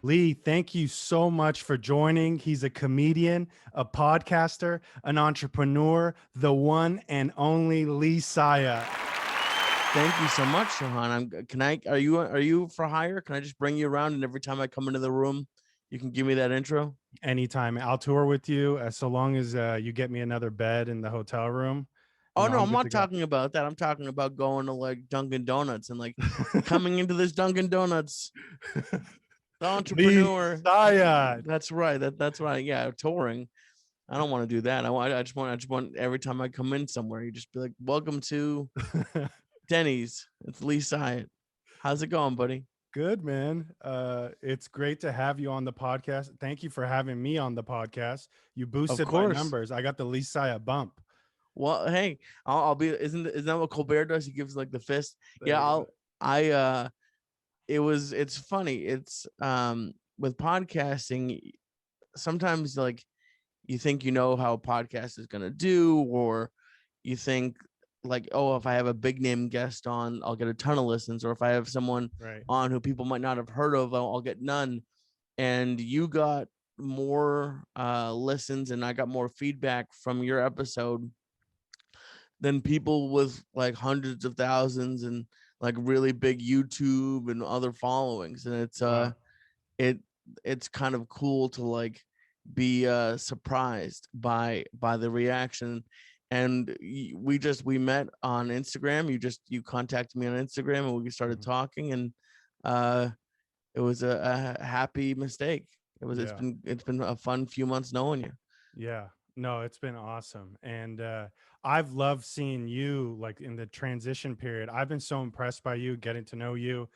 Lee, thank you so much for joining. He's a comedian, a podcaster, an entrepreneur, the one and only Lee Syatt. Thank you so much, Shahan. Are you for hire? Can I just bring you around and every time I come into the room, you can give me that intro? Anytime. I'll tour with you so long as you get me another bed in the hotel room. Oh no, I'm I'm good to not go. talking about that. I'm talking about going to like Dunkin' Donuts and like coming into this Dunkin' Donuts, the Lee entrepreneur. Syatt. That's right. That's right. Yeah, touring. I don't want to do that. I just want every time I come in somewhere, you just be like, "Welcome to Denny's." It's Lee Syatt. How's it going, buddy? Good, man. It's great to have you on the podcast. Thank you for having me on the podcast. You Of boosted my course. numbers. I got the Lee Syatt bump. Well, hey, I'll be. Isn't that what Colbert does? He gives like the fist. There Yeah, you go. I. It's funny. It's with podcasting. Sometimes like you think you know how a podcast is gonna do, or you think like, oh, if I have a big name guest on, I'll get a ton of listens, or if I have someone Right. on who people might not have heard of, I'll get none. And you got more listens, and I got more feedback from your episode than people with like hundreds of thousands and like really big YouTube and other followings. And Wow. it it's kind of cool to like be surprised by the reaction. And we met on Instagram. You contacted me on Instagram and we started Mhm. talking, and uh it was a happy mistake. Yeah. It's been a fun few months knowing you. Yeah. No, it's been awesome. And I've loved seeing you like in the transition period. I've been so impressed by you, getting to know you,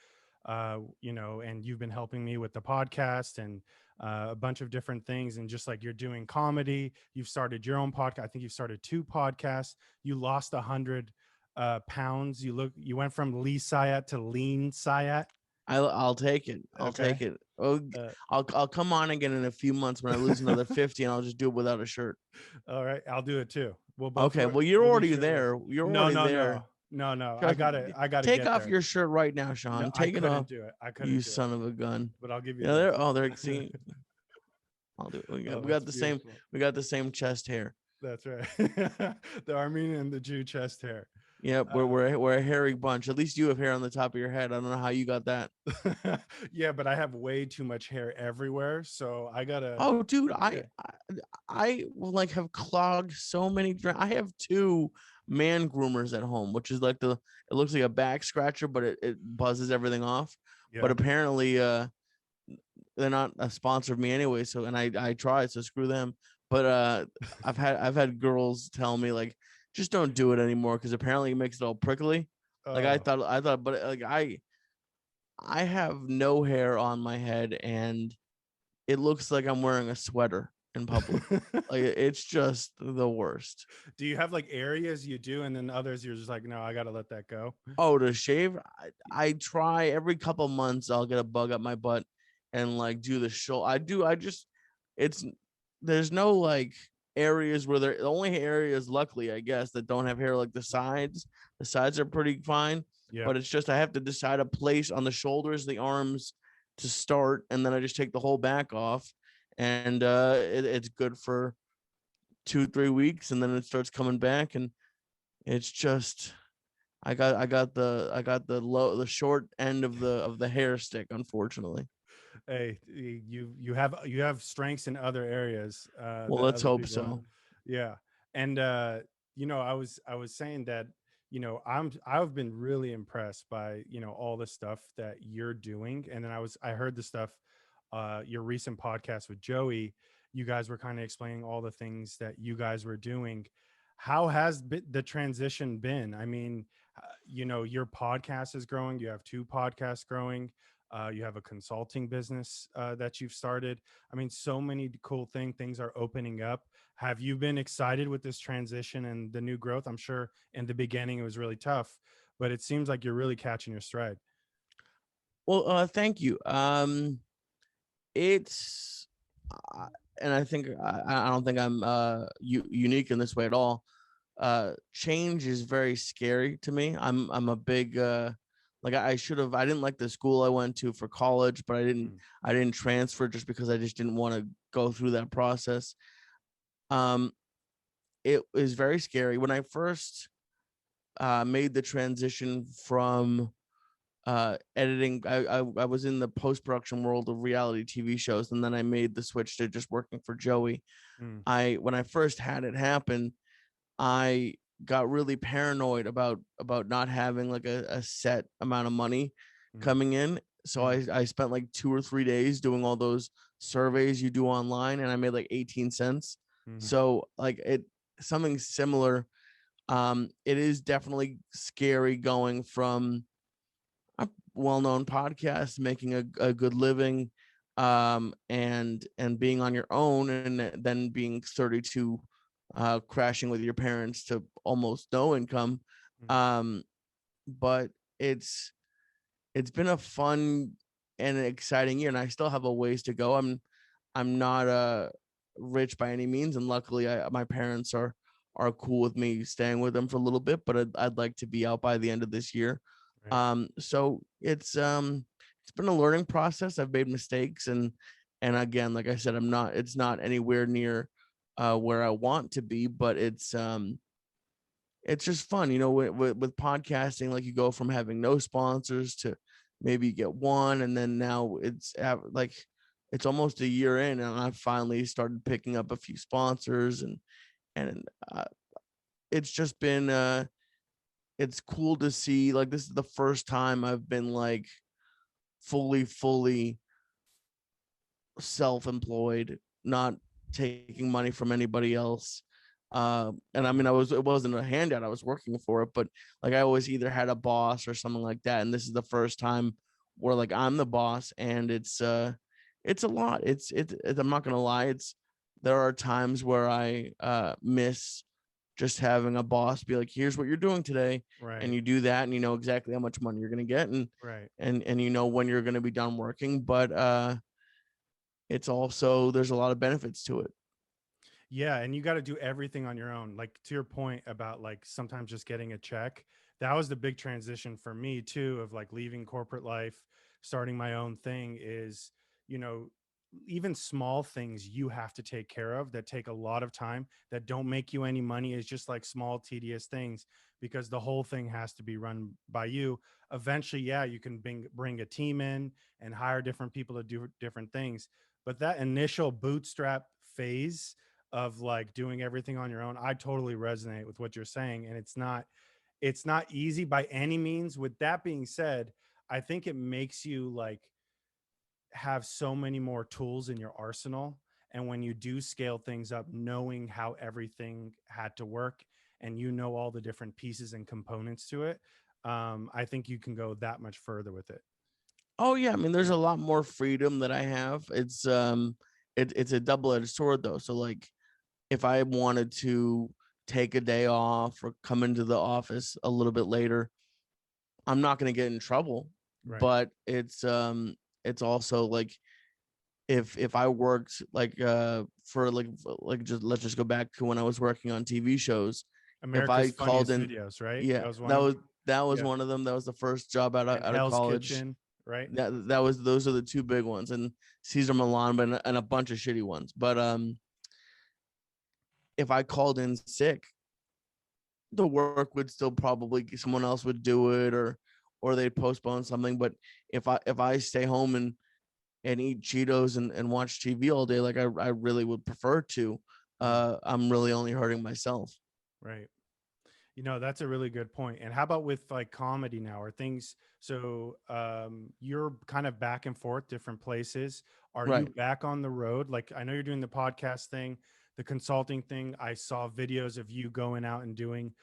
and you've been helping me with the podcast and a bunch of different things. And just like you're doing comedy, you've started your own podcast. I think you've started 2 podcasts. You lost 100 pounds. You went from Lee Syatt to Lean Syatt. I'll take it. I'll Okay. take it. Oh, Uh, I'll come on again in a few months when I lose another 50, and I'll just do it without a shirt. all right. I'll do it too. Okay. Well, you're We'll be already shirtless. there. You're No, already no, there. no, no, no. Trust me. I gotta Take get off there. your shirt right now, No, Sean. I Take it couldn't off. do it. I You couldn't do it. son of a gun. But I'll give you Yeah, this. they're see. I'll do it. Oh, We that's got the same. beautiful. We got the same chest hair. That's right. The Armenian and the Jew chest hair. Yep, we're a hairy bunch. At least you have hair on the top of your head. I don't know how you got that. Yeah, but I have way too much hair everywhere, so I gotta. Oh, dude, Yeah. I will like have clogged so many. I have 2 man groomers at home, which is like it looks like a back scratcher, but it buzzes everything off. But Yeah. apparently, they're not a sponsor of me anyway. So, and I tried, so screw them. But I've had girls tell me like, just don't do it anymore because apparently it makes it all prickly. Like Oh, but like I have no hair on my head and it looks like I'm wearing a sweater in public. Like it's just the worst. do you have like areas you do, and then others you're just like, no, I gotta let that go? Oh, to shave, I try every couple months. I'll get a bug up my butt and like do the show. I just it's there's no like areas where the only areas, luckily, I guess, that don't have hair like the sides. The sides are pretty fine, Yeah. but it's just I have to decide a place on the shoulders, the arms to start, and then I just take the whole back off, and it's good for 2-3 weeks, and then it starts coming back, and it's just I got the short end of the hair stick, unfortunately. Hey, you have strengths in other areas Well, that let's other hope people don't. so. Yeah. And I was saying that, I've been really impressed by, all the stuff that you're doing. And then I heard the stuff your recent podcast with Joey. You guys were kind of explaining all the things that you guys were doing. How has the transition been? I mean, your podcast is growing. You have 2 podcasts growing. You have a consulting business that you've started. I mean, so many cool things are opening up. Have you been excited with this transition and the new growth? I'm sure in the beginning it was really tough, but it seems like you're really catching your stride. Well, thank you. It's uh, and I think I don't think I'm unique in this way at all. Change is very scary to me. I'm a big like I should have. I didn't like the school I went to for college, but Mm, I didn't transfer just because I just didn't want to go through that process. Um, it was very scary when I first made the transition from editing. I was in the post production world of reality TV shows, and then I made the switch to just working for Joey. mm, I When I first had it happen, I got really paranoid about not having like a set amount of money mm, coming in. So mm, I spent like 2 or 3 days doing all those surveys you do online, and I made like 18 cents. mm, So like it something similar. It is definitely scary going from a well-known podcast, making a good living, and being on your own, and then being 32, crashing with your parents to almost no income. mm. Um, but it's been a fun and an exciting year, and I still have a ways to go. I'm not rich by any means, and luckily my parents are cool with me staying with them for a little bit, but I'd like to be out by the end of this year. Right. So it's been a learning process. I've made mistakes, and again, like I said, it's not anywhere near where I want to be, but it's just fun, with podcasting. Like you go from having no sponsors to maybe you get one, and then now like it's almost a year in, and I finally started picking up a few sponsors, and it's just been it's cool to see. Like this is the first time I've been like fully self-employed, not taking money from anybody else. And I mean, Mm, it wasn't a handout. I was working for it, but like I always either had a boss or something like that. And this is the first time where like I'm the boss, and it's a lot. I'm not gonna lie. There are times where I miss just having a boss be like, here's what you're doing today, and right. you do that, and you know exactly how much money you're gonna get, Right. and you know when you're gonna be done working. But it's also there's a lot of benefits to it. Yeah, and you got to do everything on your own. Like to your point about like sometimes just getting a check. That was the big transition for me too of like leaving corporate life, starting my own thing is, you know, even small things you have to take care of that take a lot of time that don't make you any money is just like small tedious things because the whole thing has to be run by you. Eventually, yeah, you can bring a team in and hire different people to do different things, but that initial bootstrap phase of like doing everything on your own, I totally resonate with what you're saying. And it's not easy by any means. With that being said, I think it makes you like have so many more tools in your arsenal. And when you do scale things up, knowing how everything had to work and you know all the different pieces and components to it, I think you can go that much further with it. Oh yeah, I mean there's Yeah. a lot more freedom that I have. It's a double-edged sword though. So like if I wanted to take a day off or come into the office a little bit later, I'm not going to get in trouble. Right. But it's also like if I worked like for like just let's just go back to when I was working on TV shows. If America's I called Funniest in, Videos, right? yeah, That was one of them. that was Yeah. one of them. That was the first job And out of Hell's college. Kitchen, right? That was those are the two big ones, and Caesar Milan, but and a bunch of shitty ones. But if I called in sick, the work would still probably someone else would do it, or they'd postpone something. But if I stay home and eat Cheetos and watch TV all day, like I really would prefer to, Mm, I'm really only hurting myself. right. You know, that's a really good point. And how about with like comedy now? Are things so you're kind of back and forth different places. Are you Right. back on the road? Like I know you're doing the podcast thing, the consulting thing. I saw videos of you going out and doing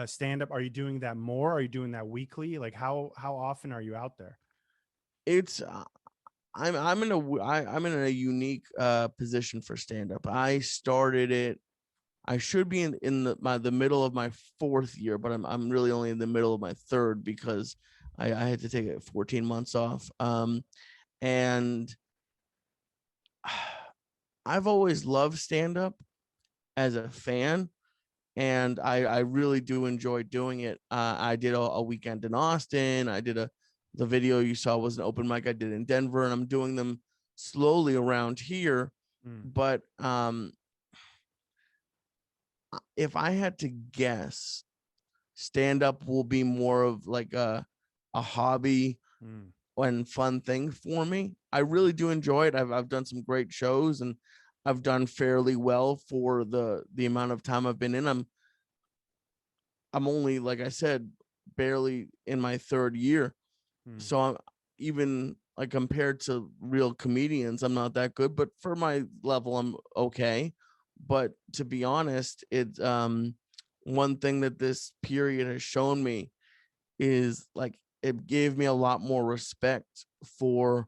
stand up. Are you doing that more? Are you doing that weekly? Like how often are you out there? It's I'm in a unique position for stand up. I started it. I should be in the middle of my fourth year, but I'm really only in the middle of my third because I had to take 14 months off. And I've always loved stand up as a fan, and I really do enjoy doing it. I did a weekend in Austin. I did The video you saw was an open mic I did in Denver, and I'm doing them slowly around here. Mm, But if I had to guess, stand up will be more of like a hobby mm, and fun thing for me. I really do enjoy it. I've done some great shows, and I've done fairly well for the amount of time I've been in. I'm only, like I said, barely in my third year. mm, So I'm even like compared to real comedians, I'm not that good, but for my level, I'm okay. But to be honest, it's one thing that this period has shown me is like it gave me a lot more respect for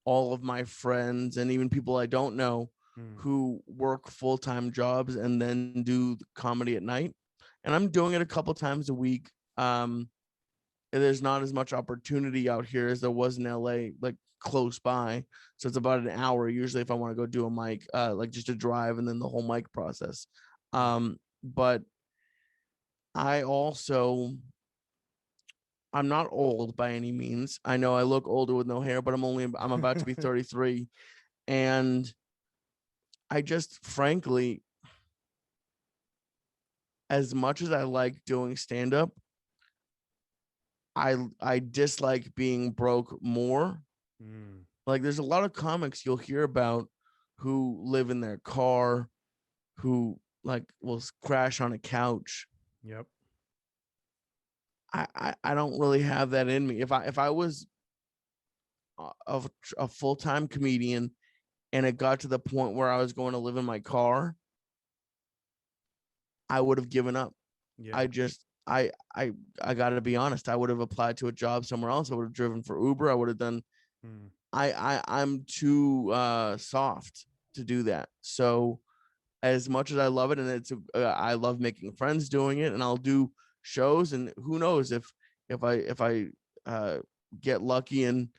all of my friends and even people I don't know mm. who work full-time jobs and then do comedy at night. And I'm doing it a couple times a week. And there's not as much opportunity out here as there was in LA, like close by. So it's about an hour usually if I want to go do a mic, like just a drive and then the whole mic process. Yeah. But I also I'm not old by any means. I know I look older with no hair, but I'm about to be 33, and I just frankly, as much as I like doing stand up, I dislike being broke more. Mm, Like there's a lot of comics you'll hear about who live in their car, who like will crash on a couch. yep. I don't really have that in me. If I was a full-time comedian and it got to the point where I was going to live in my car, I would have given up. I Yeah. just I got to be honest. I would have applied to a job somewhere else. I would have driven for Uber. I would have done. Mm, I'm too soft to do that. So as much as I love it, and I love making friends doing it, and I'll do shows. And who knows if I uh, get lucky and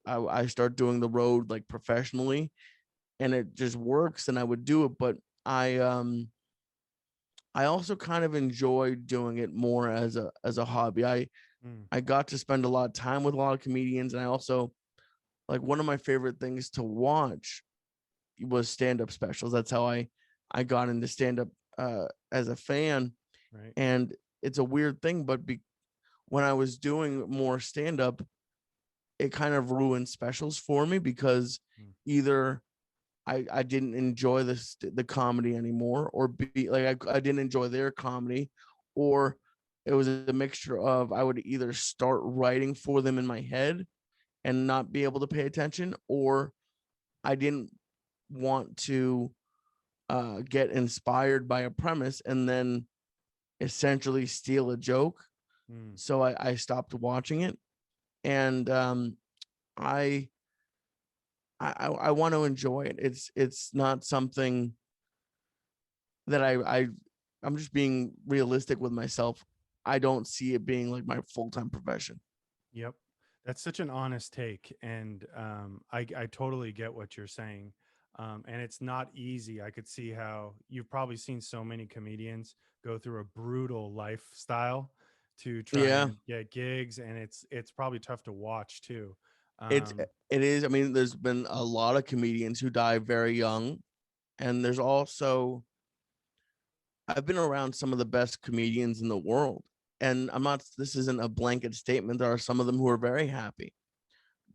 I start doing the road like professionally, and it just works, and I would do it. But I also kind of enjoy doing it more as a hobby. mm, I got to spend a lot of time with a lot of comedians, and I also like one of my favorite things to watch was stand up specials. That's how I got into stand up as a fan, right. and it's a weird thing, but when I was doing more stand up, it kind of ruined specials for me because Mm, either I didn't enjoy the comedy anymore, or be like I didn't enjoy their comedy, or it was a mixture of I would either start writing for them in my head and not be able to pay attention, or I didn't want to get inspired by a premise and then essentially steal a joke. mm. So I stopped watching it, and I I want to enjoy it. It's not something that I'm just being realistic with myself. I don't see it being like my full-time profession. Yep. That's such an honest take. And I totally get what you're saying. And it's not easy. I could see how you've probably seen so many comedians go through a brutal lifestyle to try Yeah, and get gigs. And it's probably tough to watch too. it's Um, it is. I mean, there's been a lot of comedians who die very young, and there's also I've been around some of the best comedians in the world. And I'm not this isn't a blanket statement. There are some of them who are very happy,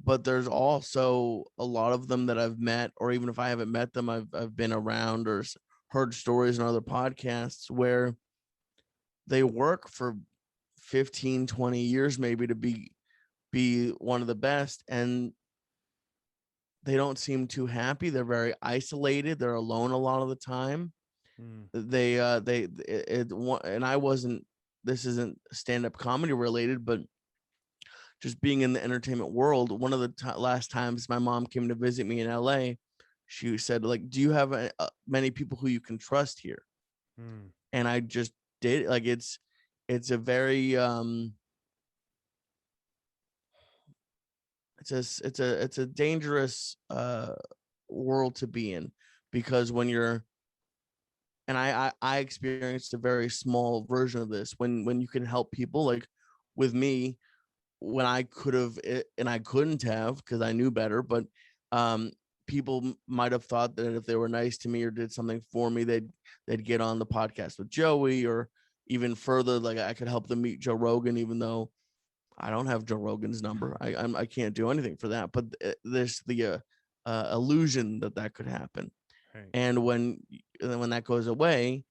but there's also a lot of them that I've met, or even if I haven't met them, I've been around or heard stories in other podcasts where they work for 15, 20 years maybe to be one of the best, and they don't seem too happy. They're very isolated. They're alone a lot of the time. mm, And I wasn't this isn't stand-up comedy related, but just being in the entertainment world, one of the last times my mom came to visit me in LA, she said like, do you have many people who you can trust here? mm, And I just did. Like it's a very it's a dangerous world to be in, because when you're and I experienced a very small version of this when you can help people, like with me, when I could have and I couldn't have because I knew better. But um, people might have thought that if they were nice to me or did something for me, they'd get on the podcast with Joey, or even further, like I could help them meet Joe Rogan, even though I don't have Joe Rogan's number. I can't do anything for that. But there's the illusion that that could happen, Right. and when that goes away,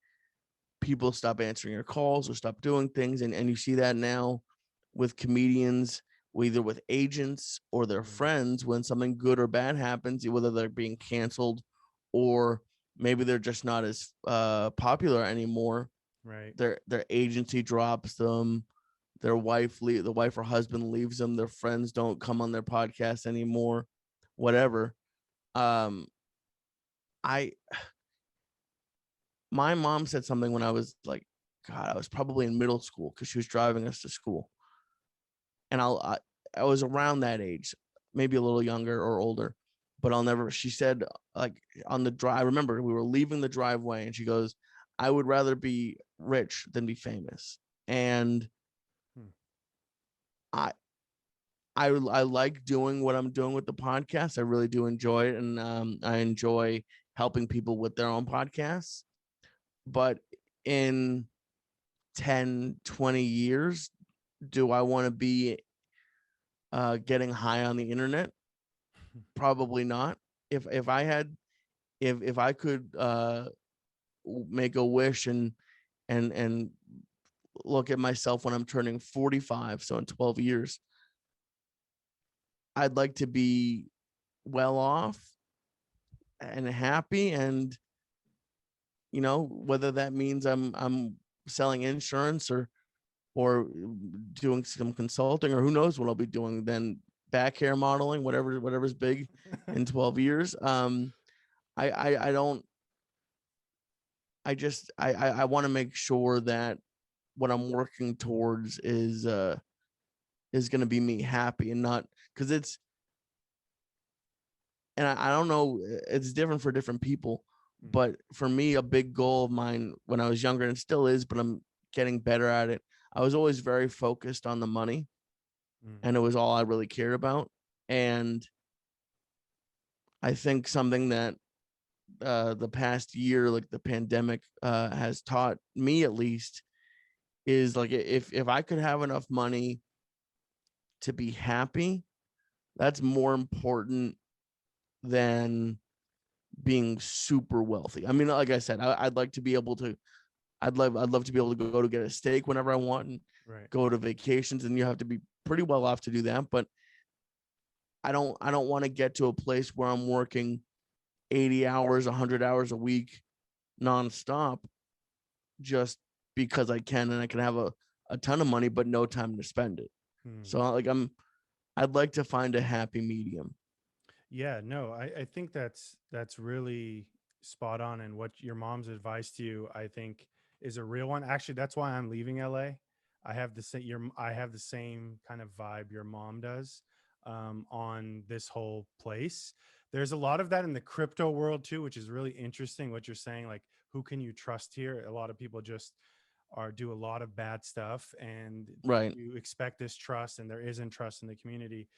people stop answering your calls or stop doing things. And you see that now with comedians, either with agents or their Mm, friends, when something good or bad happens, whether they're being canceled or maybe they're just not as popular anymore. right. Their agency drops them, the wife or husband leaves them, their friends don't come on their podcast anymore, whatever. um I My mom said something when I was like, God, I was probably in middle school because she was driving us to school, and I was around that age, maybe a little younger or older, but I'll never. She said, like, on the drive. I remember we were leaving the driveway, and she goes, "I would rather be rich than be famous." And Hmm. I I like doing what I'm doing with the podcast. I really do enjoy it, and I enjoy helping people with their own podcasts. But in 10, 20 years, do I want to be getting high on the internet? Probably not. If I had if I could make a wish and look at myself when I'm turning 45, so in 12 years, I'd like to be well off and happy, and whether that means I'm selling insurance or doing some consulting, or who knows what I'll be doing then, back hair modeling, whatever's big in 12 years. I don't I just I want to make sure that what I'm working towards is going to be me happy, and not because I don't know, it's different for different people, Mm, but for me, a big goal of mine when I was younger, and it still is, but I'm getting better at it. I was always very focused on the money, mm, and it was all I really cared about. And I think something that the past year, like the pandemic, has taught me, at least, is like, if I could have enough money to be happy, that's more important than being super wealthy. I mean, like I said, I'd like to be able to. I'd love to be able to go to get a steak whenever I want and right. go to vacations, and you have to be pretty well off to do that. But I don't want to get to a place where I'm working 80 hours, 100 hours a week nonstop just because I can, and I can have a ton of money but no time to spend it. Mm. So I'd like to find a happy medium. Yeah, no, I think that's really spot on. And what your mom's advice to you, I think, is a real one. Actually, that's why I'm leaving LA. I have the same kind of vibe your mom does, on this whole place. There's a lot of that in the crypto world too, which is really interesting. What you're saying, like, who can you trust here? A lot of people just are do a lot of bad stuff, and Right. you expect this trust, and there isn't trust in the community.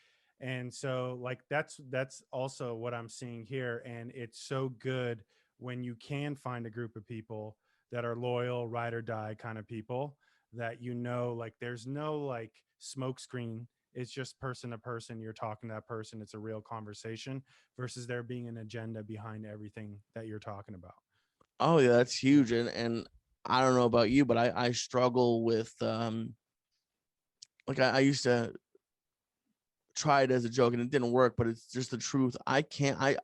And so, like, that's also what I'm seeing here. And it's so good when you can find a group of people that are loyal, ride or die kind of people, that, like, there's no like smoke screen. It's just person to person, you're talking to that person, it's a real conversation, versus there being an agenda behind everything that you're talking about. Oh yeah, that's huge. And I don't know about you, but I struggle with like I used to try it as a joke and it didn't work, but it's just the truth. I can't I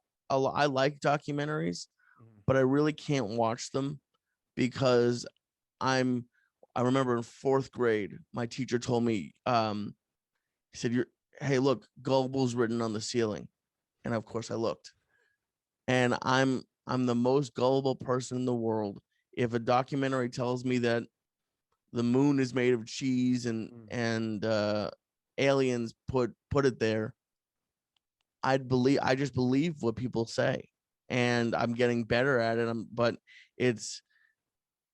like documentaries, Mhm. but I really can't watch them because I'm I remember in fourth grade, my teacher told me, he said, "You're hey, look, Gullible's written on the ceiling." And of course I looked. And I'm the most gullible person in the world. If a documentary tells me that the moon is made of cheese Mm. and aliens put it there, I just believe what people say. And I'm getting better at it. But it's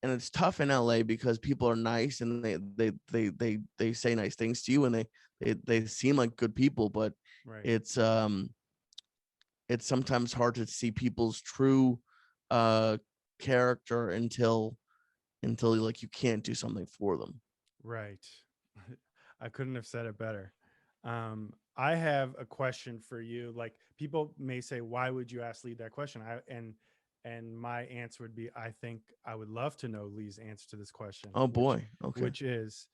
it's tough in LA because people are nice, and they say nice things to you, and they seem like good people, but Right. it's um it's sometimes hard to see people's true uh character until like you can't do something for them. Right. I couldn't have said it better. I have a question for you. Like, people may say, "Why would you ask Lee that question?" And my answer would be, I think I would love to know Lee's answer to this question, Oh boy. Okay. which is,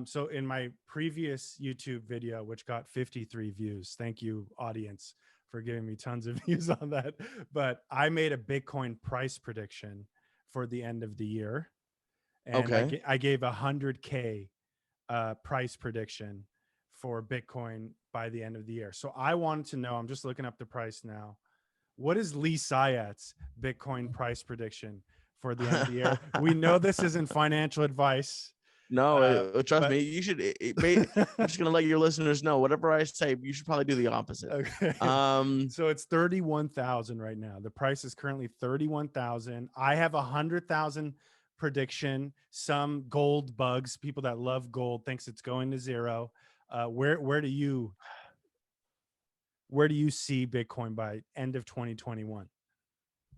so in my previous YouTube video, which got 53 views, thank you, audience, for giving me tons of views on that. But I made a Bitcoin price prediction for the end of the year, and Okay. I gave 100K price prediction for Bitcoin by the end of the year. So I wanted to know, I'm just looking up the price now. What is Lee Syatt's Bitcoin price prediction for the end of the year? We know this isn't financial advice, No, trust but me. You should. I'm just gonna let your listeners know. Whatever I say, you should probably do the opposite. okay. Um, So it's 31,000 right now. The price is currently 31,000. I have 100,000 prediction. Some gold bugs, people that love gold, thinks it's going to zero. Where do you see Bitcoin by end of 2021?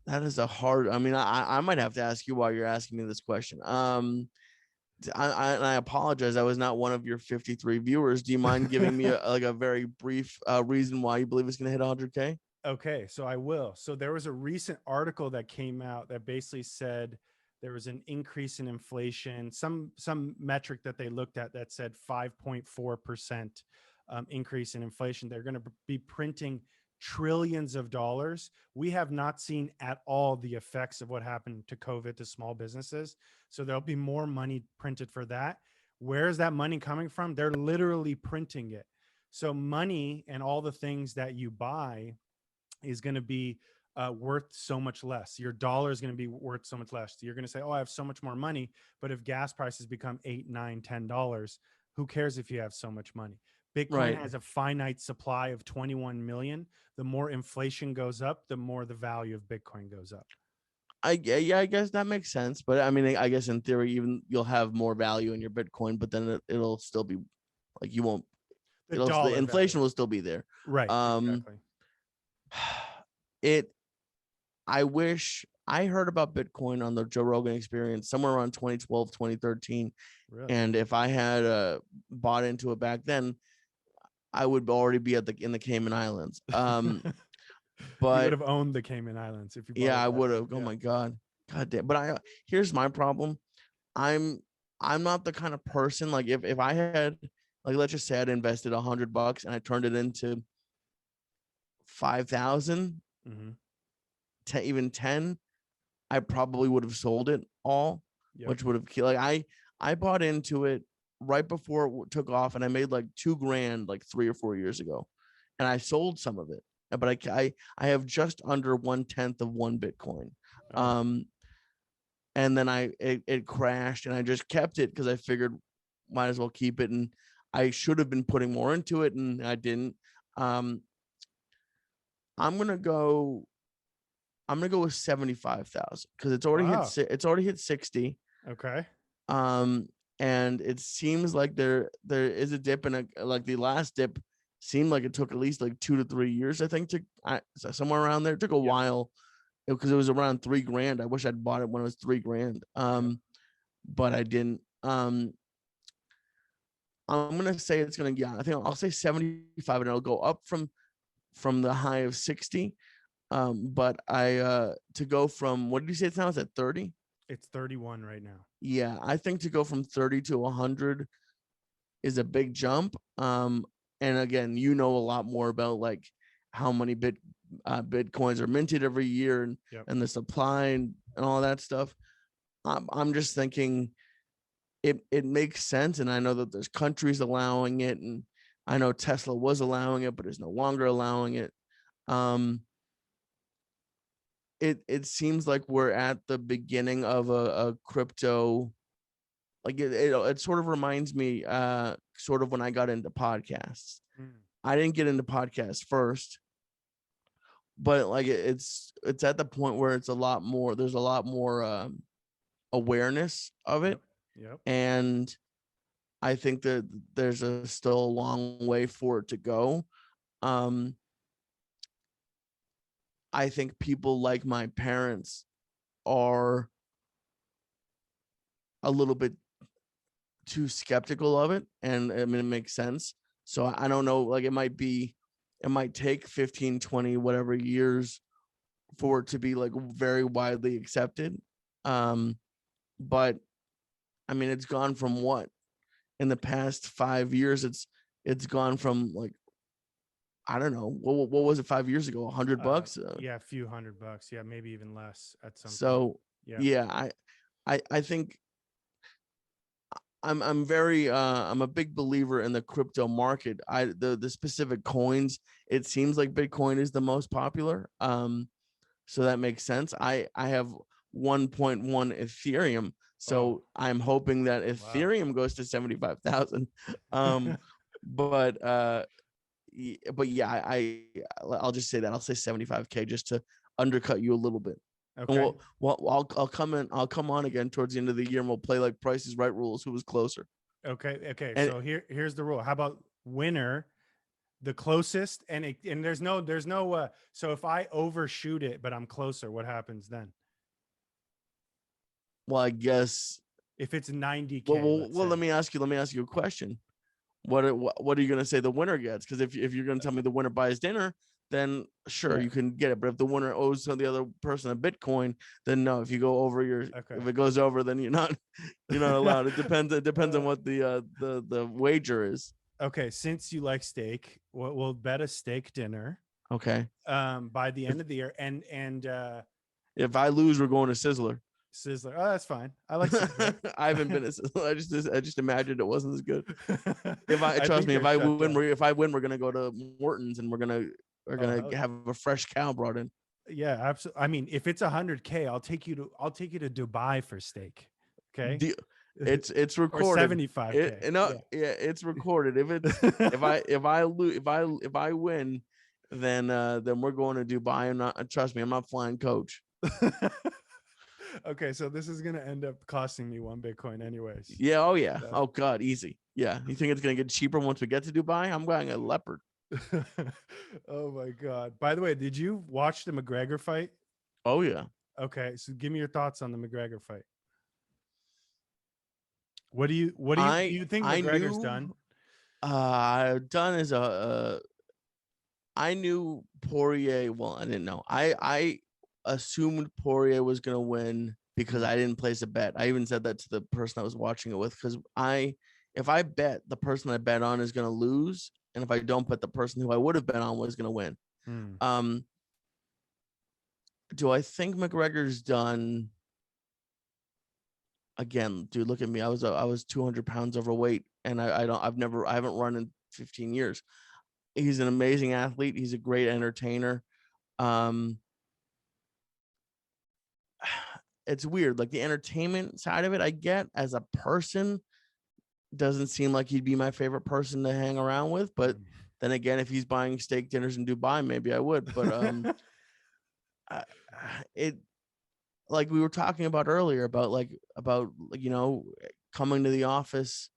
that is a hard. I mean, I might have to ask you why you're asking me this question. I apologize. I was not one of your 53 viewers. Do you mind giving me a very brief reason why you believe it's going to hit 100K? Okay, so I will. So there was a recent article that came out that basically said there was an increase in inflation, some metric that they looked at that said 5.4% increase in inflation. They're going to be printing trillions of dollars. We have not seen at all the effects of what happened to COVID to small businesses. So there'll be more money printed for that. Where is that money coming from? They're literally printing it. So money and all the things that you buy is going to be worth so much less. Your dollar is going to be worth so much less. You're going to say, "Oh, I have so much more money," but if gas prices become 8, 9, $10, who cares if you have so much money? Bitcoin Right. has a finite supply of 21 million. The more inflation goes up, the more the value of Bitcoin goes up. Yeah, I guess that makes sense. But I mean, I guess in theory, even you'll have more value in your Bitcoin, but then it'll still be like you won't. The The dollar value. inflation will still be there. Right, Um, exactly. it. I wish I heard about Bitcoin on the Joe Rogan Experience somewhere around 2012, 2013, Really? and if I had bought into it back then, I would already be in the Cayman Islands. You would But have owned the Cayman Islands if you bought yeah, it I back would then. have. Oh Yeah. my god damn. But here's my problem. I'm I'm not the kind of person like if I had like let's just say I'd invested $100 and I turned it into 5,000, Hmm. even 10, I probably would have sold it all, Yep. which would have killed. Like I bought into it right before it took off, and I made like 2 grand like 3 or 4 years ago, and I sold some of it, but I have just under 1/10 of one Bitcoin. Oh. Um, and then it crashed, and I just kept it because I figured might as well keep it, and I should have been putting more into it, and I didn't. Um, I'm gonna go. I'm gonna go with 75,000 because Wow. it's already hit 60. Okay. Um, and it seems like there is a dip, and like the last dip seemed like it took at least like 2 to 3 years. I think somewhere around there. It took a Yep. while because it was around 3 grand. I wish I'd bought it when it was 3 grand. Yep. But I didn't. I'm gonna say it's gonna yeah. I think I'll say 75, and it'll go up from the high of 60. But I to go from what did you say it's now? It's at 30. It's 31 right now. Yeah, I think to go from 30 to 100 is a big jump. And again, you know a lot more about like how many bitcoins are minted every year Yep. and the supply and all that stuff. I'm just thinking it makes sense, and I know that there's countries allowing it, and I know Tesla was allowing it, but is no longer allowing it. Um, it seems like we're at the beginning of a crypto like it sort of reminds me sort of when I got into podcasts. Mm. I didn't get into podcasts first, but like it's at the point where it's a lot more there's a lot more awareness of it, Yep. Yep. and I think that there's still a long way for it to go. Um, I think people like my parents are a little bit too skeptical of it, and I mean it makes sense. So I don't know, like it might take 15, 20, whatever years for it to be like very widely accepted. Um, but I mean, it's gone from what in the past 5 years, it's gone from like, I don't know, what was it 5 years ago? $100. Yeah, a few $100. Yeah, maybe even less at some point. So Yeah. yeah, I think I'm a big believer in the crypto market. The specific coins, it seems like Bitcoin is the most popular. So that makes sense. I have 1.1 Ethereum, Oh, so I'm hoping that wow. Ethereum goes to 75,000. Um, but but yeah, I'll just say that I'll say 75K just to undercut you a little bit. And Okay. I'll come on again towards the end of the year and we'll play like Price is Right rules. Who was closer? Okay. Okay. And So here's the rule. How about winner, the closest, and there's no so if I overshoot it but I'm closer, what happens then? well, I guess If it's 90K, let's let say. me ask you a question. What are you gonna say the winner gets? Because if you're gonna tell me the winner buys dinner, then sure Yeah. you can get it. But if the winner owes the other person a Bitcoin, then no. If you go over your Okay. if it goes over, then you're not allowed. It depends. It depends on Uh, what the wager is. okay, since you like steak, we'll bet a steak dinner Okay. by the If end of the year, and if I lose, we're going to Sizzler. Sizzler. Oh, that's fine. I like Sizzler. I haven't been. I just imagined it wasn't as good. If I I trust think me, they're shut down. if I win, we're gonna go to Morton's and we're Oh gonna hell have a fresh cow brought in. yeah, absolutely. I mean, if it's 100K, I'll take you to Dubai for steak. Okay. The it's Or recorded. It 75K. no Yeah. yeah, it's recorded. If I win, then we're going to Dubai. And not trust me, I'm not flying coach. Okay, so this is gonna end up costing me 1 Bitcoin anyways. Yeah, oh yeah, So oh god, easy. Yeah, you think it's gonna get cheaper once we get to Dubai? I'm buying a leopard. oh my god. By the way, did you watch the McGregor fight? Oh yeah, Okay, so give me your thoughts on the McGregor fight. What do you think I McGregor's knew done? done as a I knew Poirier. Well, I didn't know. I assumed Poirier was gonna win because Mm, I didn't place a bet. I even said that to the person I was watching it with because if I bet the person I bet on is gonna lose, and if I don't bet the person who I would have bet on was gonna win. mm, Um, do I think McGregor's done? Again, dude, look at me. I was 200 pounds overweight, and I haven't run in 15 years. He's an amazing athlete. He's a great entertainer. Um, it's weird. Like the entertainment side of it, I get. As a person, doesn't seem like he'd be my favorite person to hang around with. But mm. then again, if he's buying steak dinners in Dubai, maybe I would. But I, it like we were talking about earlier about coming to the office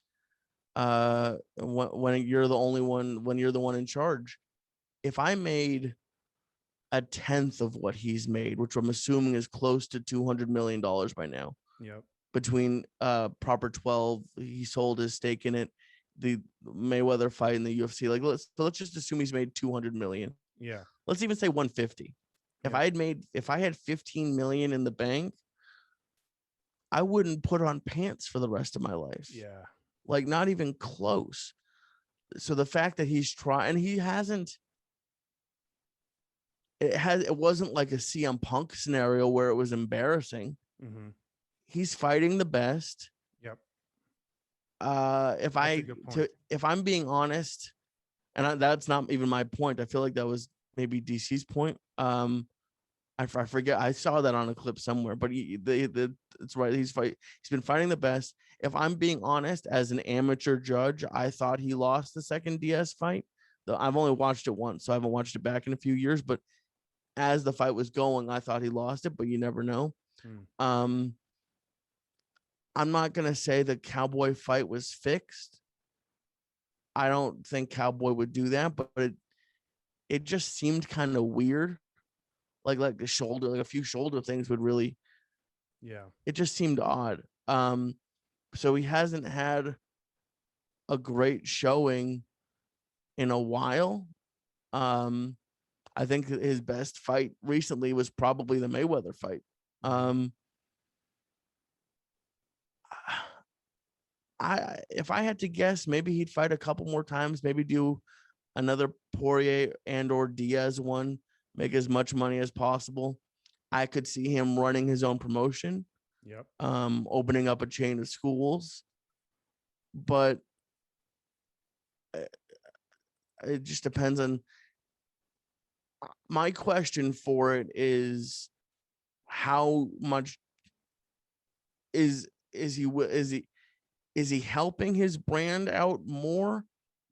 when you're the only one when you're the one in charge. If I made a tenth of what he's made, which I'm assuming is close to $200 million by now. Yep. Between Proper 12, he sold his stake in it, the Mayweather fight in the UFC. Like let's just assume he's made 200 million. Yeah. Let's even say 150. Yep. If I had 15 million in the bank, I wouldn't put on pants for the rest of my life. Yeah. Like not even close. So the fact that he's trying, and he hasn't, it wasn't like a CM Punk scenario where it was embarrassing. Hmm. He's fighting the best. Yep. If That's a good point. if I'm being honest, and that's not even my point. I feel like that was maybe DC's point. I forget. I saw that on a clip somewhere, but it's right. He's been fighting the best. If I'm being honest, as an amateur judge, I thought he lost the second DS fight. Though I've only watched it once, so I haven't watched it back in a few years. But as the fight was going, I thought he lost it, but you never know. Mm. Um, I'm not gonna say the Cowboy fight was fixed. I don't think Cowboy would do that, but it just seemed kind of weird. Like the shoulder, like a few shoulder things would really. Yeah. It just seemed odd. So he hasn't had a great showing in a while. Um, I think his best fight recently was probably the Mayweather fight. Hmm. Um, I if I had to guess, maybe he'd fight a couple more times, maybe do another Poirier and or Diaz one, make as much money as possible. I could see him running his own promotion, Yep. opening up a chain of schools, but uh, it just depends on. My question for it is how much is he helping his brand out more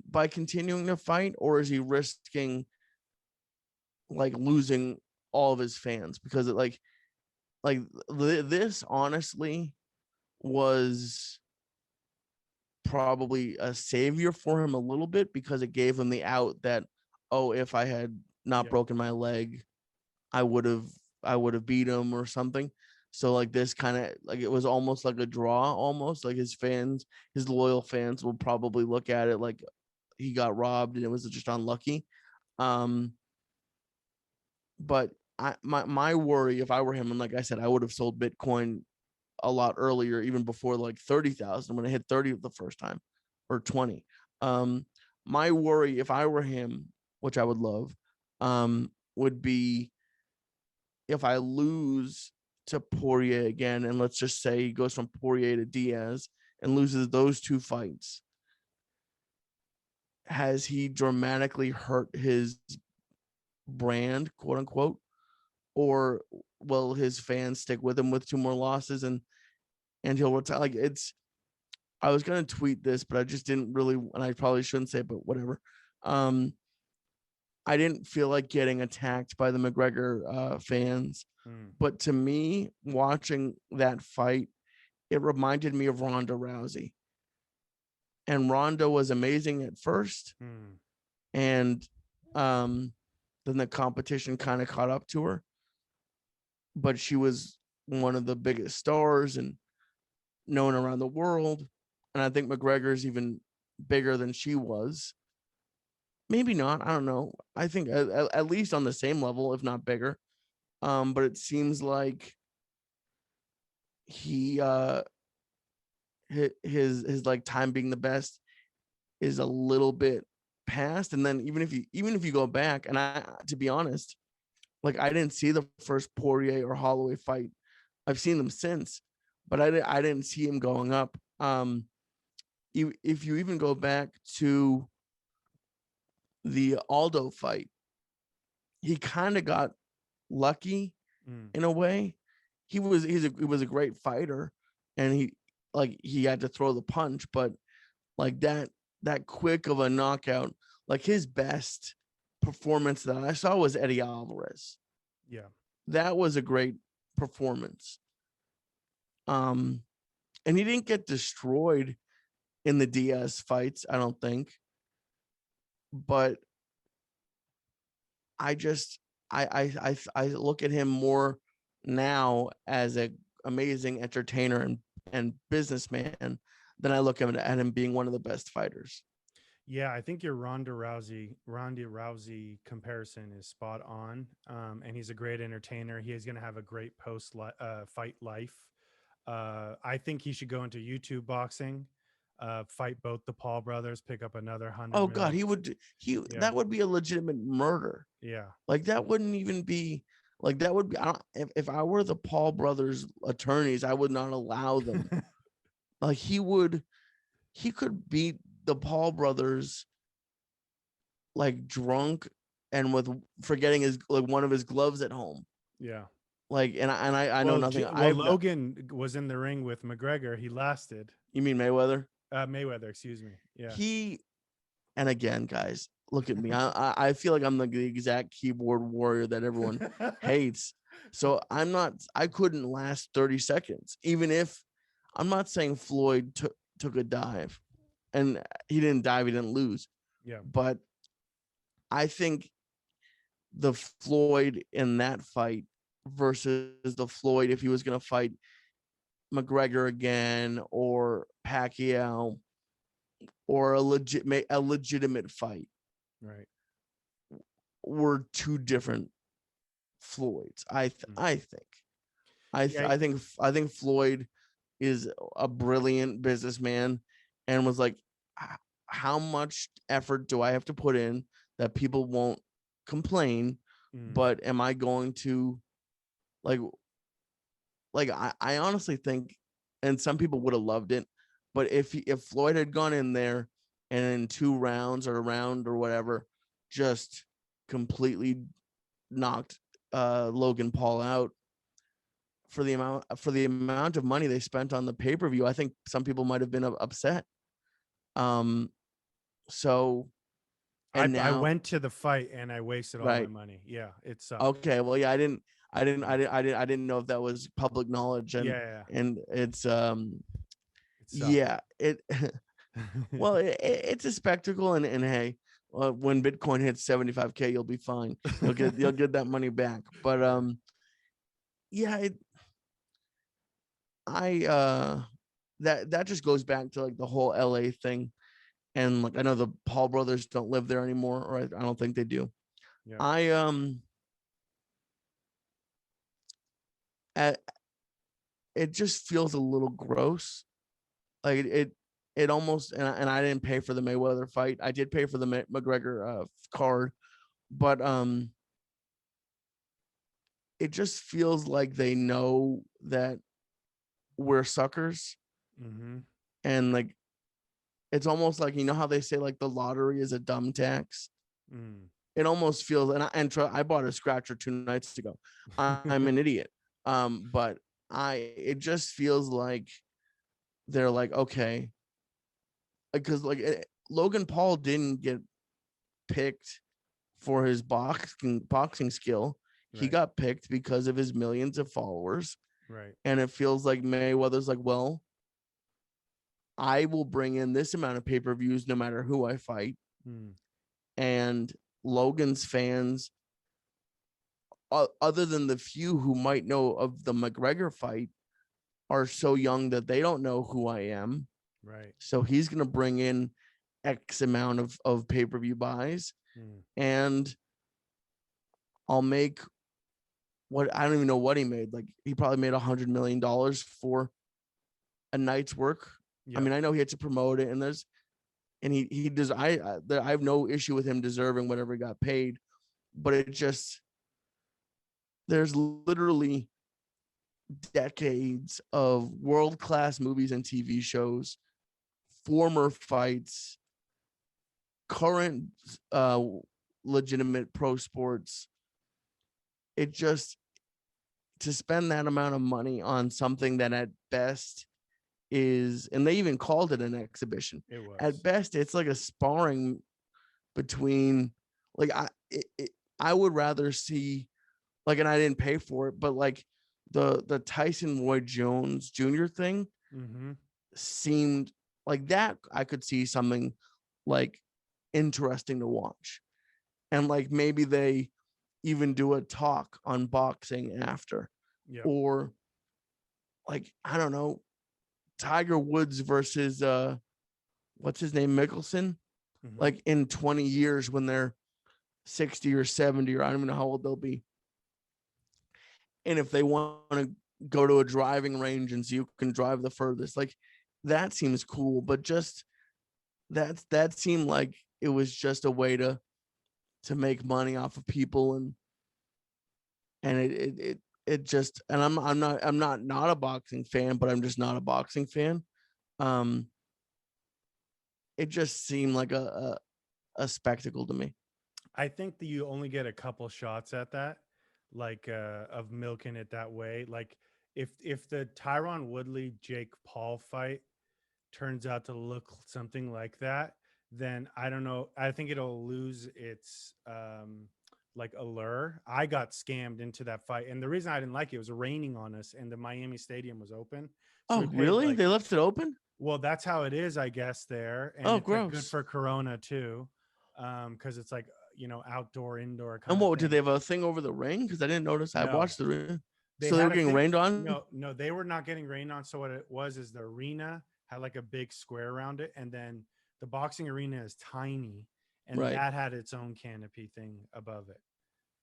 by continuing to fight, or is he risking like losing all of his fans because like this honestly was probably a savior for him a little bit because it gave him the out that, oh, if I had not Yep. broken my leg, I would have I would have beat him or something. So like this kind of like it was almost like a draw, almost like his loyal fans will probably look at it like he got robbed and it was just unlucky. Um, but my worry if I were him, and like I said, I would have sold Bitcoin a lot earlier, even before like 30,000 when I hit 30 the first time or 20. Um, my worry if I were him, which I would love, would be if I lose to Poirier again, and let's just say he goes from Poirier to Diaz and loses those two fights, has he dramatically hurt his brand, quote unquote, or will his fans stick with him with two more losses and he'll retire? Like it's, I was gonna tweet this, but I just didn't really, and I probably shouldn't say, it, but whatever. Um, I didn't feel like getting attacked by the McGregor fans, Mm. but to me, watching that fight, it reminded me of Ronda Rousey, and Ronda was amazing at first, Mm. and um, then the competition kind of caught up to her, but she was one of the biggest stars and known around the world. And I think McGregor's even bigger than she was. Maybe not. I don't know. I think at least on the same level, if not bigger. But it seems like he his like time being the best is a little bit past. And then even if you go back, and I to be honest, like I didn't see the first Poirier or Holloway fight. I've seen them since, but I didn't see him going up. If you even go back to the Aldo fight, he kind of got lucky Mm. in a way. He was a great fighter, and he had to throw the punch, but like that quick of a knockout, like his best performance that I saw was Eddie Alvarez. Yeah. That was a great performance. Um, and he didn't get destroyed in the Diaz fights, I don't think, but I just I look at him more now as a amazing entertainer and businessman than I look at him being one of the best fighters. Yeah, I think your Ronda Rousey comparison is spot on. And he's a great entertainer. He is going to have a great fight life. I think he should go into YouTube boxing, fight both the Paul brothers, pick up another hundred Oh God, mil. he Yeah, that would be a legitimate murder. yeah, Like that wouldn't even be like that would be. I don't, if I were the Paul brothers attorneys, I would not allow them. Like he could beat the Paul brothers like drunk and with forgetting his like one of his gloves at home. yeah. Like and I know nothing. Well, I've not. Logan was in the ring with McGregor. He lasted. You mean Mayweather? Mayweather, excuse me. Yeah. He and again, guys, look at me. I feel like I'm like the exact keyboard warrior that everyone hates. So I'm not. I couldn't last 30 seconds, even if I'm not saying Floyd took a dive, and he didn't dive, he didn't lose, Yeah. but I think the Floyd in that fight versus the Floyd if he was going to fight McGregor again or Pacquiao or a legitimate fight Right. were two different Floyds. Mm. I think Yeah. I think Floyd is a brilliant businessman and was like, how much effort do I have to put in that people won't complain? Mm. But am I going to like I honestly think, and some people would have loved it, but if Floyd had gone in there and in 2 rounds or a round or whatever, just completely knocked Logan Paul out for the amount of money they spent on the pay per view, I think some people might have been upset. Um, so and I now, went to the fight and I wasted all my right? money. Yeah, it sucked. Okay, well, yeah, Yeah. I didn't know if that was public knowledge, Yeah, yeah. and it's It sucked. yeah, it well, it's a spectacle, and hey, when Bitcoin hits 75K, you'll be fine. You'll get that money back. But Yeah. yeah, I that just goes back to like the whole LA thing, and like I know the Paul brothers don't live there anymore, or I don't think they do. Yeah. I at, it just feels a little gross. Like it almost, and I didn't pay for the Mayweather fight. I did pay for the McGregor card, but it just feels like they know that we're suckers, Mhm. and like it's almost like, you know how they say like the lottery is a dumb tax. Mm. It almost feels, I bought a scratcher 2 nights ago. I'm an idiot, but I it just feels like they're like, okay, because like Logan Paul didn't get picked for his boxing skill. He Right. got picked because of his millions of followers, Right. and it feels like Mayweather's like, well, I will bring in this amount of pay-per-views no matter who I fight. Mm. And Logan's fans, other than the few who might know of the McGregor fight, are so young that they don't know who I am. Right. So he's going to bring in X amount of pay-per-view buys, Mm. and I'll make what, I don't even know what he made. Like he probably made $100 million for a night's work. I Yep. mean, I know he had to promote it, and he does. I have no issue with him deserving whatever he got paid, but it just, there's literally decades of world class movies and TV shows, former fights, current uh, legitimate pro sports. It just, to spend that amount of money on something that at best is, and they even called it an exhibition. It At was. best, it's like a sparring between, like I would rather see, like, and I didn't pay for it, but like the Tyson Roy Jones Jr. thing Mhm. seemed like that I could see something like interesting to watch. And like maybe they even do a talk on boxing after, Yep. or like I don't know, Tiger Woods versus what's his name, Mickelson, Mhm. like in 20 years when they're 60 or 70, or I don't even know how old they'll be. And if they want to go to a driving range and so you can drive the furthest, like that seems cool. But just that seemed like it was just a way to make money off of people, and it just, and I'm not a boxing fan, but I'm just not a boxing fan. Um, it just seemed like a spectacle to me. I think that you only get a couple shots at that, like of milking it that way. Like if the Tyron Woodley Jake Paul fight turns out to look something like that, then I don't know. I think it'll lose its like allure. I got scammed into that fight, and the reason I didn't like it was raining on us, and the Miami Stadium was open, So Oh, we paid really? like, They left it open? well, that's how it is, I guess, there, and Oh, it's like good gross. for Corona too, because it's like outdoor, indoor And kind of what did they thing. have a thing over the ring? Because I didn't notice. I No, watched the ring. they So they were had a getting thing. rained on. No, no, they were not getting rained on. So what it was is the arena had like a big square around it, and then the boxing arena is tiny, and Right. that had its own canopy thing above it.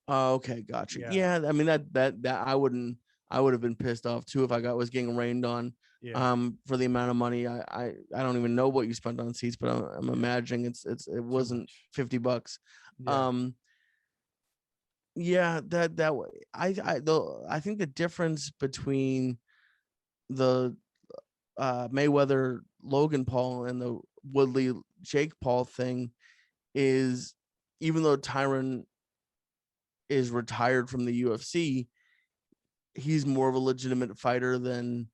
Oh, okay, gotcha. Yeah, Yeah, I mean that I wouldn't. I would have been pissed off too if I got was getting rained on. yeah, For the amount of money, I don't even know what you spent on seats, but I'm yeah. imagining it Too wasn't much. $50. Yeah. Um, yeah, that way. I think the difference between the Mayweather Logan Paul and the Woodley Jake Paul thing is, even though Tyron is retired from the UFC, he's more of a legitimate fighter than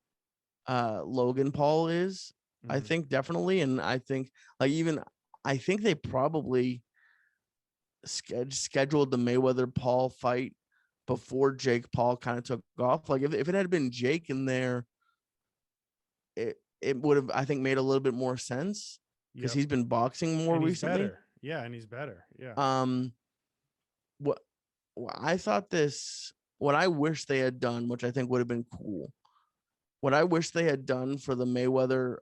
Logan Paul is. I Mhm. think definitely, and I think like even I think they probably scheduled the Mayweather Paul fight before Jake Paul kind of took off. Like if it had been Jake in there, it would have, I think, made a little bit more sense because Yep. he's been boxing more And he's recently. better. Yeah, and he's better. Yeah. Um, what I thought this, what I wish they had done, which I think would have been cool, what I wish they had done for the Mayweather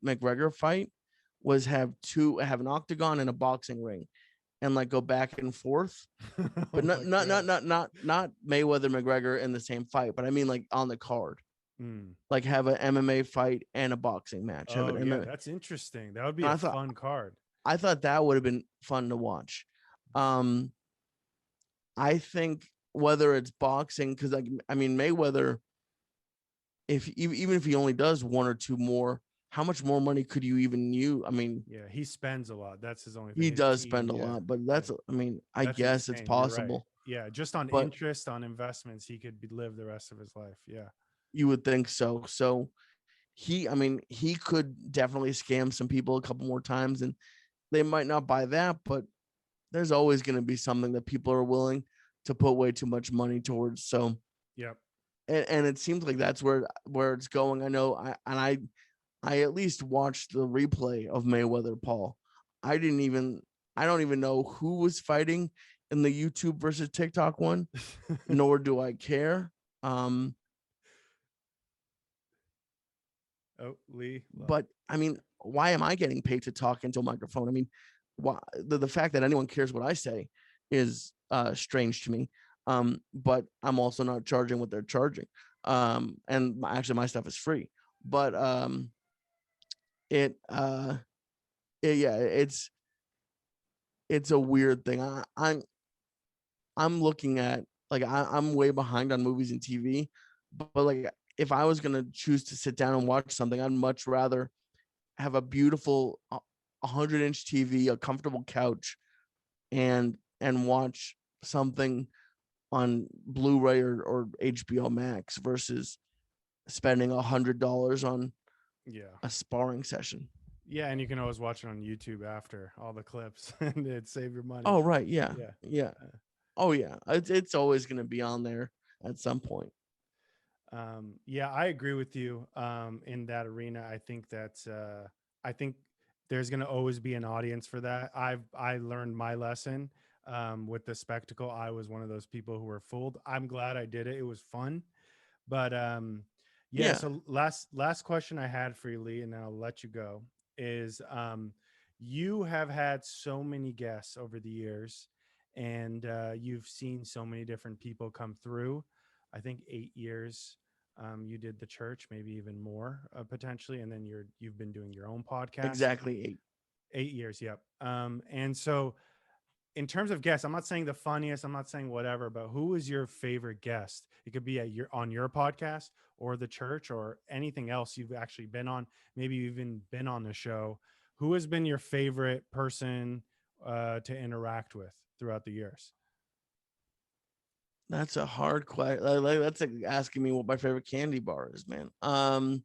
McGregor fight was have an octagon and a boxing ring and like go back and forth, but Oh my god. not Mayweather McGregor in the same fight, but I mean like on the card, Mm. like have an MMA fight and a boxing match. Have Oh it yeah, that's interesting. That would be and a fun card. I thought that would have been fun to watch. Um, I think whether it's boxing, because like I mean Mayweather, if even if he only does one or two more, how much more money could you even use? I mean, Yeah, he spends a lot. That's his only thing. he His does spend team, a yeah. lot, but Yeah. that's, I mean, I That's guess it's insane. You're right. possible. Yeah, just on But interest on investments, he could live the rest of his life. Yeah. you would think so. So I mean, he could definitely scam some people a couple more times, and they might not buy that, but there's always going to be something that people are willing to put way too much money towards. So, Yep. and it seems like that's where it's going. I know, I at least watched the replay of Mayweather Paul. I didn't even I don't even know who was fighting in the YouTube versus TikTok one, nor do I care. Um, Oh, Lee. but I mean, why am I getting paid to talk into a microphone? I mean, why the fact that anyone cares what I say is strange to me. But I'm also not charging what they're charging. And actually my stuff is free. But it yeah, it's a weird thing. I'm looking at like I'm way behind on movies and TV, but like if I was gonna choose to sit down and watch something, I'd much rather have a beautiful 100-inch TV, a comfortable couch, and watch something on Blu-ray or HBO Max versus spending $100 on Yeah. a sparring session. Yeah, and you can always watch it on YouTube after all the clips and it'd save your money. Oh right, yeah, Yeah. yeah. Oh yeah, it's always gonna be on there at some point. Yeah, I agree with you in that arena. I think that I think there's going to always be an audience for that. I learned my lesson with the spectacle. I was one of those people who were fooled. I'm glad I did it. It was fun. But yeah, Yeah, so last question I had for you, Lee, and then I'll let you go, is you have had so many guests over the years, and you've seen so many different people come through. I think 8 years. You did the church, maybe even more potentially, and then you've been doing your own podcast. exactly. 8. 8 years, yep. And so in terms of guests, I'm not saying the funniest, I'm not saying whatever, but who is your favorite guest? It could be at your on your podcast or the church or anything else you've actually been on. Maybe you've even been on the show. Who has been your favorite person to interact with throughout the years? That's a hard question. That's like asking me what my favorite candy bar is, man. I'll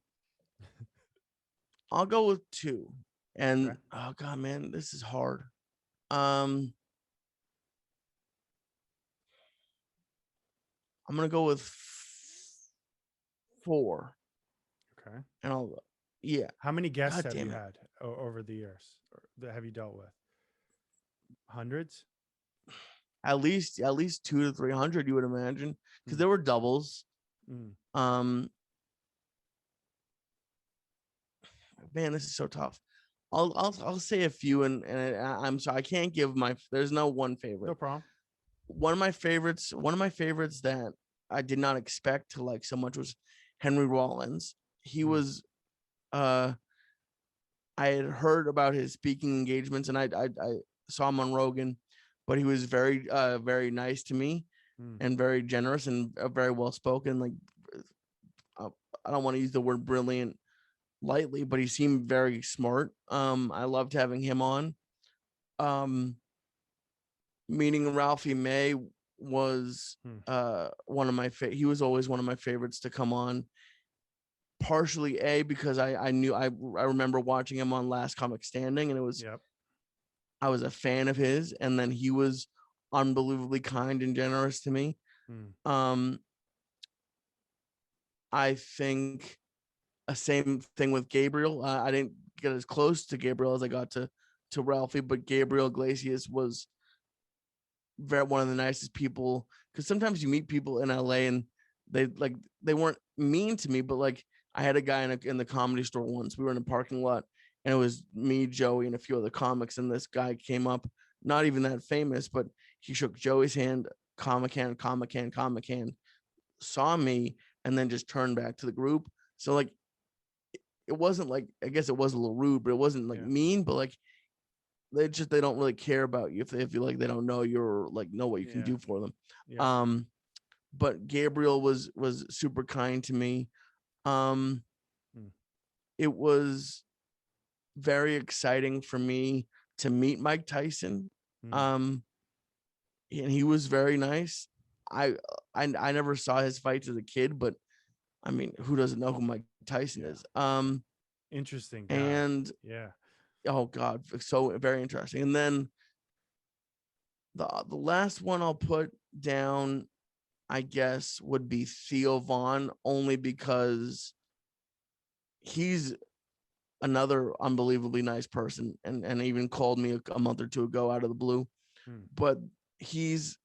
go with two. Okay. And oh god, man, this is hard. Um, I'm gonna go with four. Okay. and I'll yeah. How many guests God have you damn it. had over the years, or that have you dealt with? Hundreds? At least 2 to 300, you would imagine, because Mm, there were doubles. mm, Um, man, this is so tough. I'll say a few, I'm sorry, I can't give my. There's no one no favorite. problem. One of my favorites that I did not expect to like so much was Henry Rollins. He Mm, was uh I had heard about his speaking engagements, and I saw him on Rogan, but he was very nice to me mm, and very generous and very well spoken. Like uh, I don't want to use the word brilliant lightly, but he seemed very smart. I loved having him on. Um, Meeting Ralphie May was mm. one of my he was always one of my favorites to come on. Partially a because I remember watching him on Last Comic Standing, and it was Yep. I was a fan of his, and then he was unbelievably kind and generous to me. Mm, Um, I think a same thing with Gabriel. I didn't get as close to Gabriel as I got to Ralphie, but Gabriel Iglesias was very one of the nicest people. Because sometimes you meet people in LA and they weren't mean to me, but like I had a guy in the comedy store once. We were in a parking lot, and it was me, Joey, and a few other comics. And this guy came up, not even that famous, but he shook Joey's hand, comic can, saw me, and then just turned back to the group. So like it wasn't like, I guess it was a little rude, but it wasn't like yeah. mean, but like they don't really care about you if they feel like they don't know you're like know what you can Yeah. do for them. Yep. Um, but Gabriel was super kind to me. Um, Mm, it was very exciting for me to meet Mike Tyson. mm, Um, and he was very nice. I I never saw his fights as a kid, but I mean, who doesn't know who Mike Tyson is? yeah. Interesting guy. And Yeah. oh god, so very interesting. And then the last one I'll put down, I guess, would be Theo Vaughn, only because he's another unbelievably nice person, and even called me a month or two ago out of the blue. Mm, But he's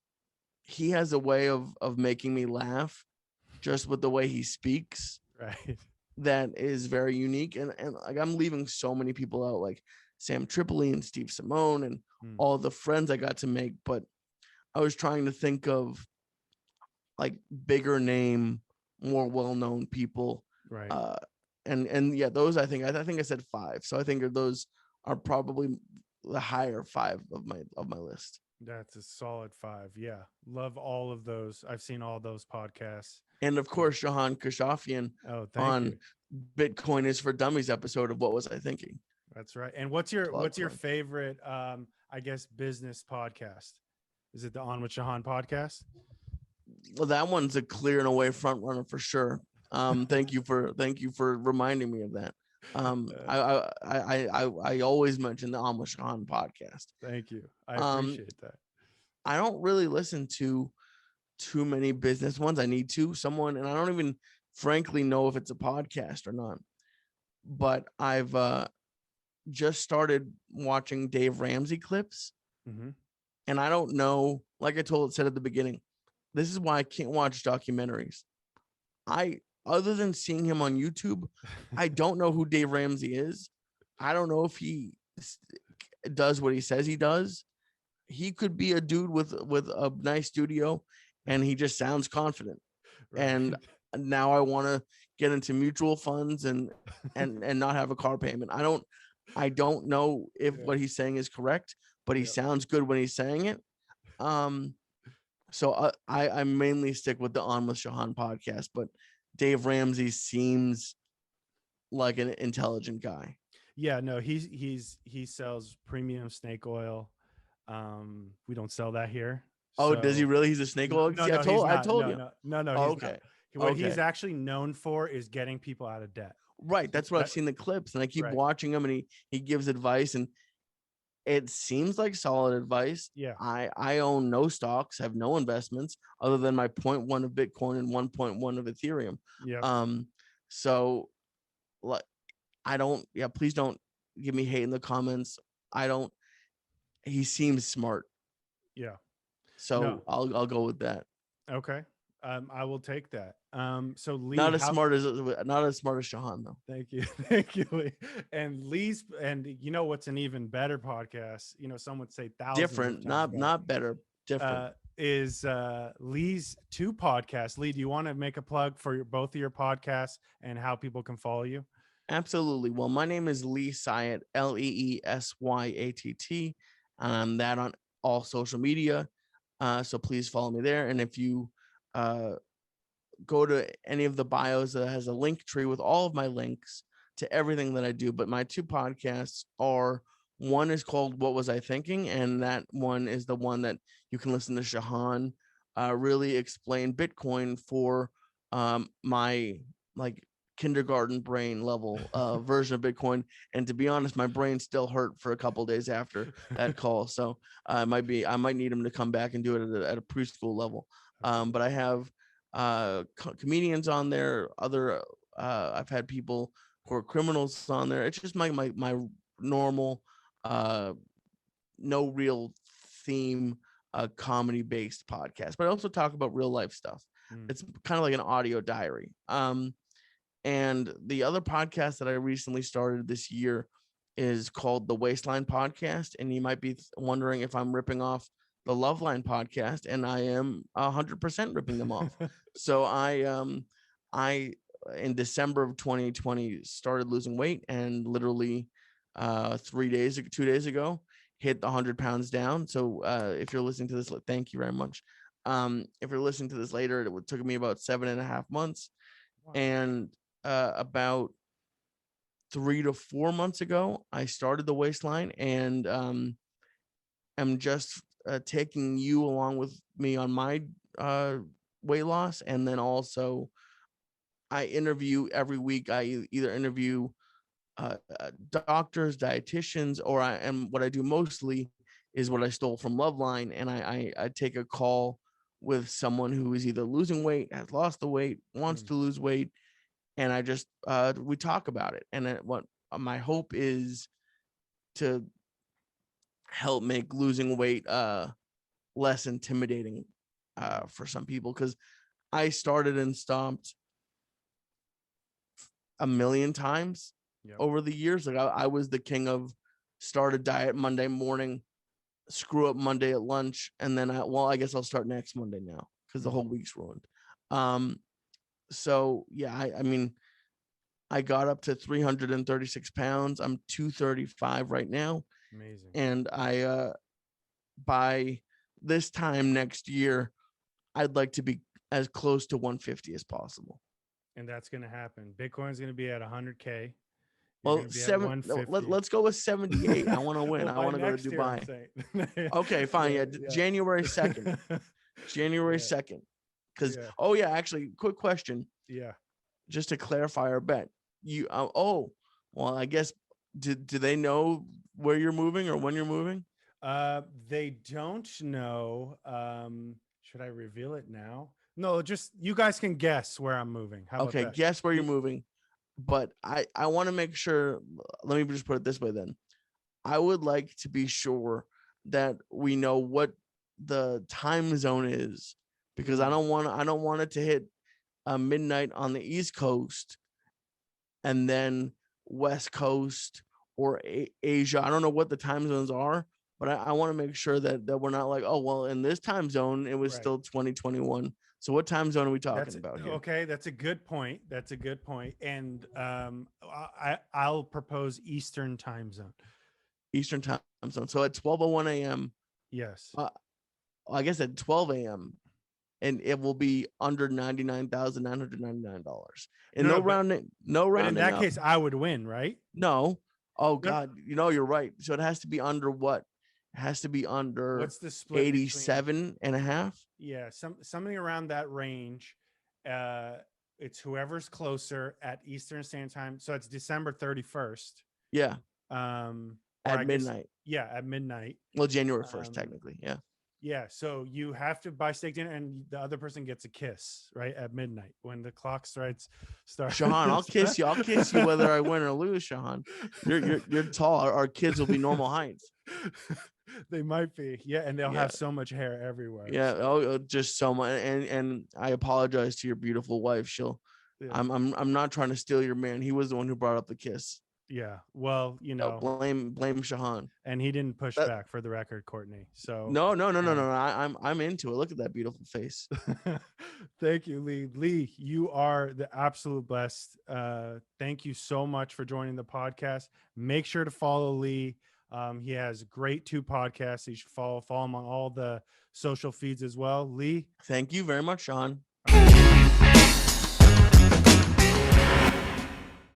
he has a way of making me laugh just with the way he speaks right. that is very unique. And like I'm leaving so many people out, like Sam Tripoli and Steve Simone and Mm, all the friends I got to make. But I was trying to think of like bigger name, more well-known people. right. Uh and yeah, those I think I said five. So I think those are probably the higher five of my list. That's a solid five. Yeah. Love all of those. I've seen all those podcasts. And of Uh, course, Shahan Kashafian Oh, thank on you. Bitcoin is for Dummies episode of What Was I Thinking? That's right. And what's your Plug. favorite I guess business podcast? Is it the On with Shahan podcast? Well, that one's a clear and away front runner for sure. Thank you for reminding me of that. Uh, I always mention the Amish Shahan podcast. thank you. I Um, appreciate that. I don't really listen to too many business ones. I need to someone, and I don't even frankly know if it's a podcast or not. But I've just started watching Dave Ramsey clips, Hmm. and I don't know. Like I said at the beginning, this is why I can't watch documentaries. I Other than seeing him on YouTube, I don't know who Dave Ramsey is. I don't know if he does what he says he does. He could be a dude with a nice studio, and he just sounds confident. Right. And now I want to get into mutual funds and not have a car payment. I don't know if Yeah. what he's saying is correct, but he Yeah. sounds good when he's saying it. Um, so I mainly stick with the On with Shahan podcast, but Dave Ramsey seems like an intelligent guy. Yeah, no, he sells premium snake oil. We don't sell that here. Oh, does he So really? He's a snake no, oil? no, See, no, he's I not. told No, you. no, no, no, he's not. Okay. What he's Okay. actually known for is getting people out of debt. Right. So That's what I've that seen the clips, and I keep right. watching him, and he gives advice, and it seems like solid advice. Yeah. I own no stocks, have no investments other than my point 0.1 of Bitcoin and 1.1 of Ethereum. Yep. Um, so like I don't. Yeah, please don't give me hate in the comments. I don't. He seems smart, Yeah. No. so I'll go with that. Okay. I will take that. So Lee, Not as how smart as Shahan though. thank you. Thank you, Lee. And Lee's and you know what's an even better podcast, some would say thousands of Different, times better, not better. Different. is Lee's two podcasts. Lee, do you want to make a plug for both of your podcasts and how people can follow you? Absolutely. Well, my name is Lee Syatt, Leesyatt, and I'm that on all social media. So please follow me there. And if you uh, go to any of the bios that has a link tree with all of my links to everything that I do. But my two podcasts are, one is called What Was I Thinking? And that one is the one that you can listen to Shahan really explain Bitcoin for my like kindergarten brain level version of Bitcoin. And to be honest, my brain still hurt for a couple days after that call. So I might need him to come back and do it at a preschool level. Okay. But I have comedians on there. Other I've had people who are criminals on there. It's just my normal, uh, no real theme, comedy based podcast. But I also talk about real life stuff. Mm. It's kind of like an audio diary. And the other podcast that I recently started this year is called the Waistline Podcast. And you might be wondering if I'm ripping off the Loveline podcast, and I am 100% ripping them off. So I in December of 2020 started losing weight, and literally 2 days ago hit the 100 pounds down. So if you're listening to this, thank you very much. If you're listening to this later, it took me about 7.5 months, Wow. and about 3 to 4 months ago, I started the Waistline, and am just taking you along with me on my uh, weight loss. And then also, I interview every week. I either interview doctors, dietitians, or and what I do mostly is what I stole from Loveline, and I take a call with someone who is either losing weight, has lost the weight, wants Mm. to lose weight, and I just we talk about it. And what my hope is to help make losing weight less intimidating Mm. for some people, because I started and stopped a million times Yep. over the years. Like I was the king of start a diet Monday morning, screw up Monday at lunch, and then I guess I'll start next Monday now because the Mm. whole week's ruined. Um, so yeah, I mean, I got up to 336 pounds. I'm 235 right now, Amazing. and I by this time next year, I'd like to be as close to 150 as possible. And that's going to happen. Bitcoin's going to be at 100K. You're going Well, to be at 150. let's go with 78. I want to win. Well, I by want to go to next year, I'm Dubai. saying. Okay, fine. Yeah, Yeah, January 2nd. yeah. January Yeah, 2nd. Because, yeah, oh, yeah, actually, quick question, yeah. just to clarify our bet. Well, I guess, do they know where you're moving or when you're moving? They don't know. Should I reveal it now? No, just you guys can guess where I'm moving. How about Okay, that? guess where you're Y- moving. But I want to make sure, let me just put it this way then. I would like to be sure that we know what the time zone is, because Mm, I don't want it to hit midnight on the East Coast and then West Coast or Asia. I don't know what the time zones are, but I want to make sure that we're not like, oh well, in this time zone it was right. still 2021. So what time zone are we talking That's about here? okay. That's a good point. That's a good point. And I'll propose Eastern time zone. Eastern time zone. So at 12:01 a.m. Yes. Uh, I guess at 12 a.m. and it will be under $99,999. And No, no no, rounding, no but in rounding that up. case, I would win, right? No. Oh No, God, you're right. So it has to be under what? It has to be under what's the split between? 87 and a half. Yeah, something around that range. Uh, it's whoever's closer at Eastern Standard Time. So it's December 31st. Yeah, Or at I guess midnight. yeah, at midnight. Well, January 1st, Um, technically. Yeah. Yeah, so you have to buy steak dinner, and the other person gets a kiss right at midnight when the clock strikes. Start. Shahan, I'll kiss you. I'll kiss you whether I win or lose, Shahan. You're tall. Our kids will be normal height. They might be, yeah, and they'll Yeah. have so much hair everywhere. Yeah. So Oh, just so much. And I apologize to your beautiful wife. She'll yeah, I'm not trying to steal your man. He was the one who brought up the kiss. yeah. Well, No, blame Shahan. and he didn't push That back for the record, Courtney. So no, no, no, no, uh, no. I'm into it. Look at that beautiful face. thank you, Lee. Lee, you are the absolute best. Thank you so much for joining the podcast. Make sure to follow Lee. He has great 2 podcasts. You should follow him on all the social feeds as well. Lee, Thank you very much, Shahan.